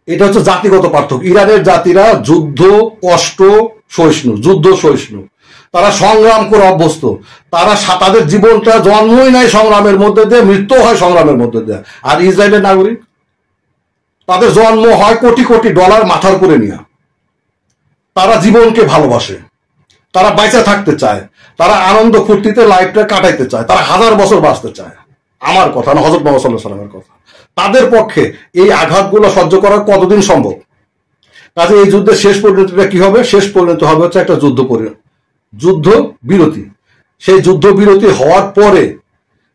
এটা হচ্ছে জাতিগত পার্থক্য। ইরানের জাতিরা যুদ্ধ কষ্ট সহিষ্ণু, যুদ্ধ সহিষ্ণু, তারা সংগ্রাম করে অভ্যস্ত, তারা তাদের জীবনটা জন্মই নাই সংগ্রামের মধ্যে দিয়ে, মৃত্যু হয় সংগ্রামের মধ্যে দিয়ে। আর ইসরায়েলের নাগরিক, তাদের জন্ম হয় কোটি কোটি ডলার মাথার উপরে নিয়ে। তারা জীবনকে ভালোবাসে, তারা বাইচা থাকতে চায়, তারা আনন্দ ফুর্তিতে লাইফটা কাটাইতে চায়, তারা 1000 বছর বাঁচতে চায়। আমার কথা না, হযরত মুহাম্মদ সাল্লাল্লাহু আলাইহি ওয়াসাল্লামের কথা। তাদের পক্ষে এই আঘাতগুলো সহ্য করা কতদিন সম্ভব? কাজে এই যুদ্ধের শেষ পরিণতিটা কি হবে? শেষ পরিণতি হবে হচ্ছে একটা যুদ্ধ বিরতি। সেই যুদ্ধ বিরতি হওয়ার পরে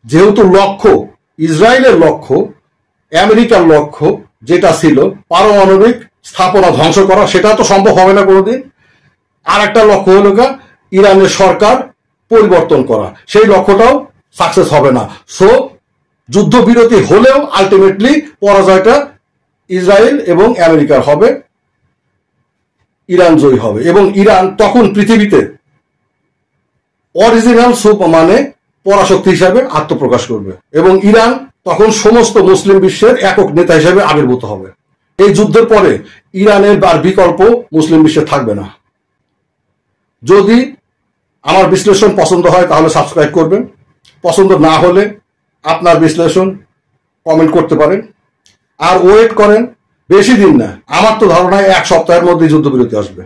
যেহেতু লক্ষ্য, ইসরায়েলের লক্ষ্য, আমেরিকার লক্ষ্য যেটা ছিল পারমাণবিক স্থাপনা ধ্বংস করা, সেটা তো সম্ভব হবে না কোনোদিন। আর একটা লক্ষ্য হলো ইরানের সরকার পরিবর্তন করা, সেই লক্ষ্যটাও সাকসেস হবে না। সো যুদ্ধবিরতি হলেও আলটিমেটলি পরাজয়টা ইসরায়েল এবং আমেরিকার হবে, ইরান জয়ী হবে। এবং ইরান তখন পৃথিবীতে অরিজিনাল মানে পরাশক্তি হিসাবে আত্মপ্রকাশ করবে, এবং ইরান তখন সমস্ত মুসলিম বিশ্বের একক নেতা হিসেবে আবির্ভূত হবে। এই যুদ্ধের পরে ইরানের আর বিকল্প মুসলিম বিশ্বে থাকবে না। যদি আমার বিশ্লেষণ পছন্দ হয় তাহলে সাবস্ক্রাইব করবেন, পছন্দ না হলে আপনার বিশ্লেষণ কমেন্ট করতে পারেন। আর ওয়েট করেন, বেশি দিন না, আমার তো ধারণা 1 সপ্তাহের মধ্যে যুদ্ধবিরতি আসবে।